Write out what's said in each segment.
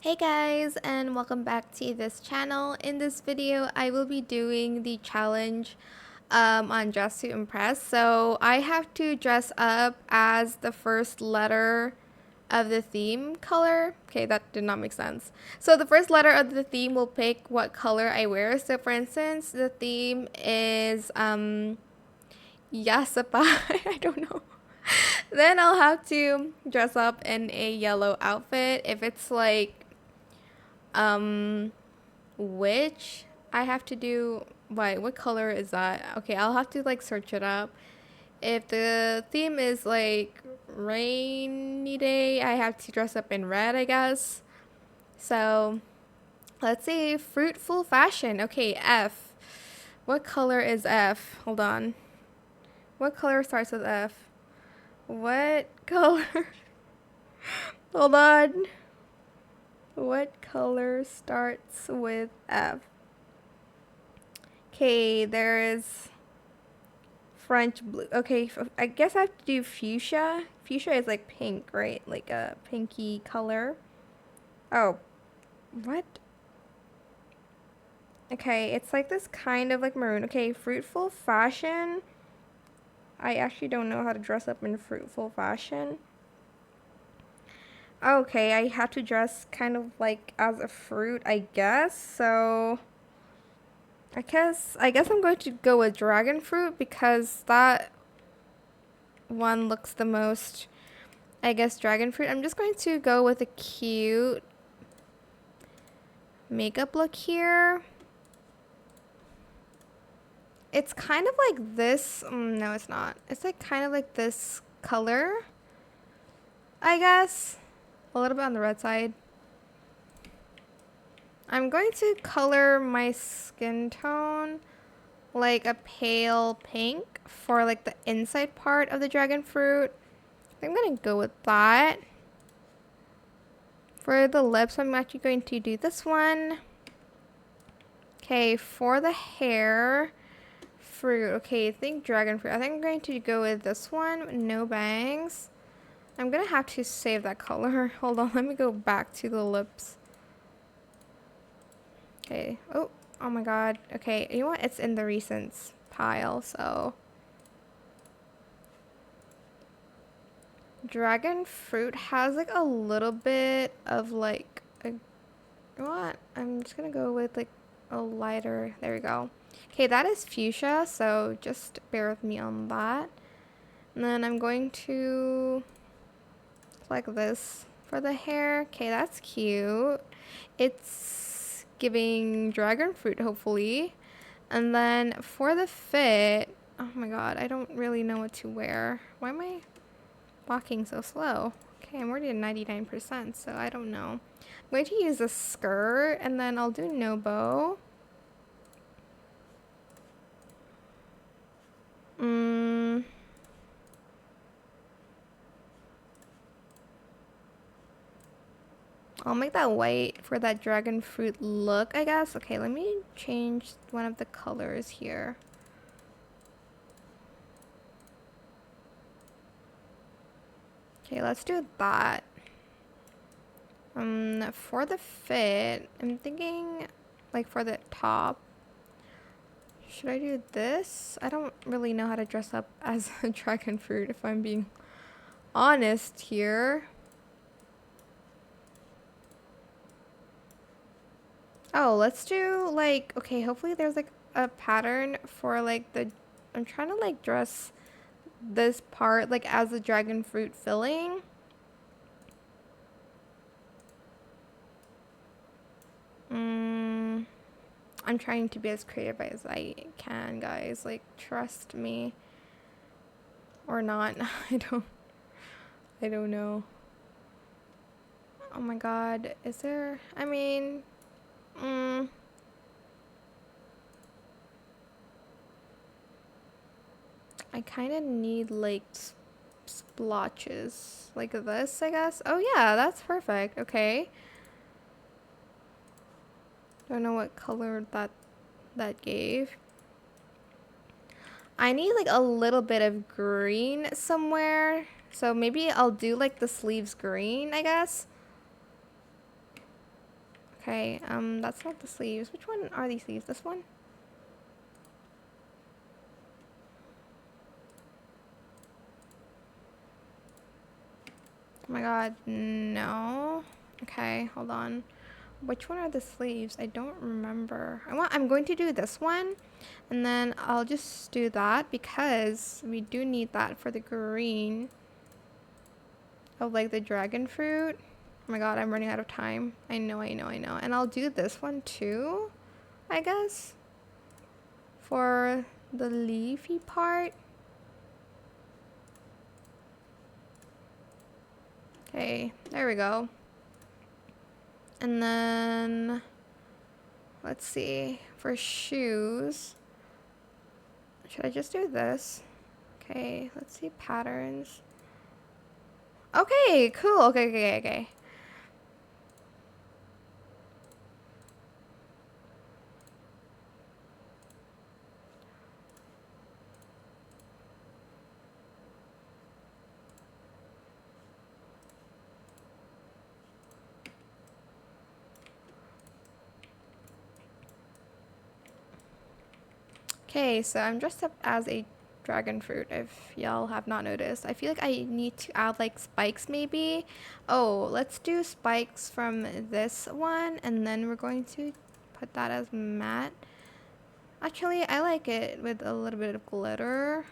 Hey guys, and welcome back to this channel. In this video, I will be doing the challenge on Dress to Impress. So I have to dress up as the first letter of the theme color. Okay, that did not make sense. So the first letter of the theme will pick what color I wear. So for instance, the theme is Yasapa. I don't know. Then I'll have to dress up in a yellow outfit. If it's like um, which I have to do. What color is that? Okay, I'll have to like search it up. If the theme is like rainy day, I have to dress up in red, I guess. So let's see. Fruitful fashion. Okay, F. What color is F? Hold on. What color starts with F? What color? Hold on. What color starts with F? Okay, there's French blue. Okay, I guess I have to do fuchsia. Fuchsia is like pink, right? Like a pinky color. Oh, what? Okay, it's like this kind of like maroon. Okay, fruitful fashion. I actually don't know how to dress up in fruitful fashion. Okay, I have to dress kind of like as a fruit, I guess. So I guess I'm going to go with dragon fruit because that one looks the most, I guess, dragon fruit. I'm just going to go with a cute makeup look here. It's kind of like this. No, it's not. It's like kind of like this color, I guess. A little bit on the red side. I'm going to color my skin tone like a pale pink for like the inside part of the dragon fruit. I'm going to go with that. For the lips, I'm actually going to do this one. Okay, for the hair, fruit. Okay, think dragon fruit. I think I'm going to go with this one. No bangs. I'm going to have to save that color. Hold on, let me go back to the lips. Okay. Oh my god. Okay, you know what? It's in the recents pile, so. Dragon fruit has like a little bit of like a, what? I'm just gonna go with like a lighter. There we go. Okay, that is fuchsia, so just bear with me on that. And then I'm going to like this for the hair. Okay, that's cute. It's giving dragon fruit, hopefully. And then for the fit, oh my god, I don't really know what to wear. Why am I walking so slow? Okay, I'm already at 99%, so I don't know. I'm going to use a skirt, and then I'll do no bow. I'll make that white for that dragon fruit look, I guess. Okay, let me change one of the colors here. Okay, let's do that. For the fit, I'm thinking like for the top. Should I do this? I don't really know how to dress up as a dragon fruit if I'm being honest here. Oh, let's do like, okay, hopefully there's like a pattern for like the, I'm trying to like dress this part like as a dragon fruit filling. I'm trying to be as creative as I can, guys. Like, trust me. Or not. I don't know. Oh my god. Is there, I mean, I kind of need like splotches like this, I guess. Oh yeah, that's perfect. Okay. Don't know what color that gave. I need like a little bit of green somewhere. So maybe I'll do like the sleeves green, I guess. Okay, that's not the sleeves. Which one are these sleeves? This one? Oh my god, no. Okay, hold on. Which one are the sleeves? I don't remember. I'm going to do this one, and then I'll just do that because we do need that for the green of like the dragon fruit. Oh my god, I'm running out of time. I know. And I'll do this one too, I guess, for the leafy part. Okay, there we go. And then, let's see, for shoes, should I just do this? Okay, let's see patterns. Okay, cool. Okay. Okay, so I'm dressed up as a dragon fruit, if y'all have not noticed. I feel like I need to add like spikes maybe. Oh, let's do spikes from this one, and then we're going to put that as matte. Actually, I like it with a little bit of glitter.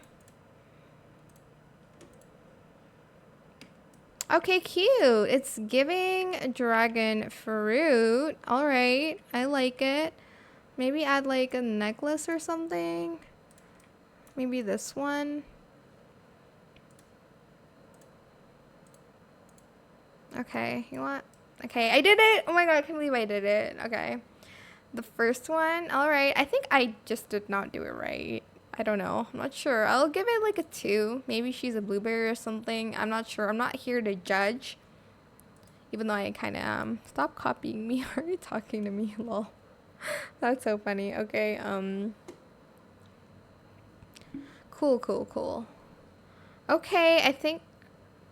Okay, cute. It's giving dragon fruit. Alright, I like it. Maybe add like a necklace or something. Maybe this one. Okay, you want? Okay, I did it! Oh my god, I can't believe I did it. Okay. The first one, alright. I think I just did not do it right. I don't know. I'm not sure. I'll give it like a 2. Maybe she's a blueberry or something. I'm not sure. I'm not here to judge. Even though I kind of am. Stop copying me. Are you talking to me? Lol. That's so funny. Okay, Cool. Okay, I think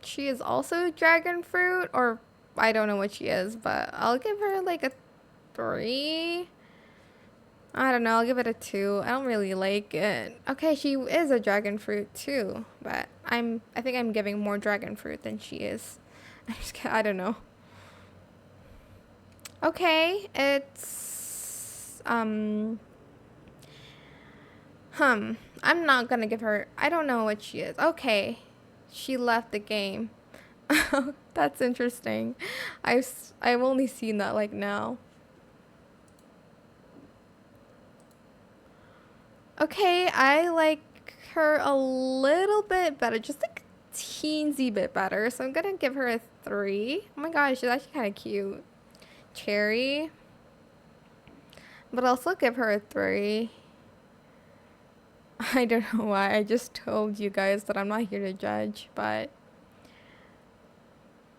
she is also dragon fruit, or I don't know what she is, but I'll give her like a 3. I don't know, I'll give it a 2. I don't really like it. Okay, she is a dragon fruit too, but I think I'm giving more dragon fruit than she is. I'm just kidding, I don't know. Okay, it's I'm not gonna give her, I don't know what she is. Okay, she left the game. That's interesting. I've only seen that like now. Okay, I like her a little bit better, just like a teensy bit better. So I'm gonna give her a 3. Oh my gosh, she's actually kind of cute. Cherry. But I'll still give her a 3. I don't know why. I just told you guys that I'm not here to judge, but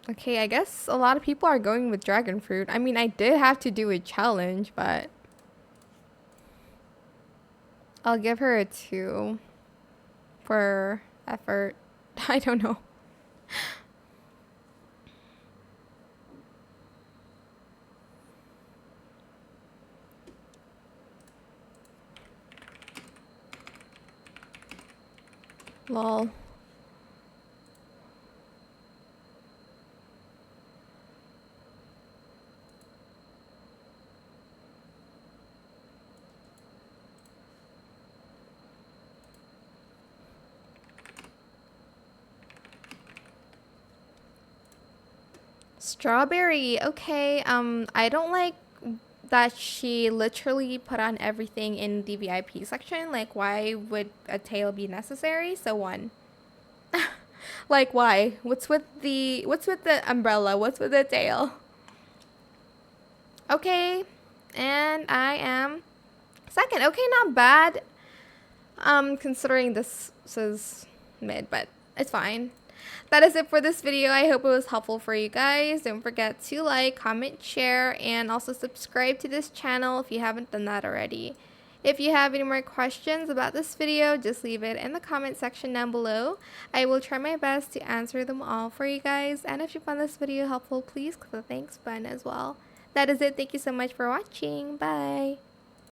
okay, I guess a lot of people are going with dragon fruit. I mean, I did have to do a challenge, but I'll give her a 2 for effort. I don't know. Lol. Strawberry. Okay. I don't like that she literally put on everything in the VIP section. Like, why would a tail be necessary? So 1. Like, why? What's with the umbrella? What's with the tail? Okay. And I am second. Okay, not bad. Considering this is mid, but it's fine. That is it for this video. I hope it was helpful for you guys. Don't forget to like, comment, share, and also subscribe to this channel if you haven't done that already. If you have any more questions about this video, just leave it in the comment section down below. I will try my best to answer them all for you guys. And if you found this video helpful, please click the thanks button as well. that is it. Thank you so much for watching. Bye.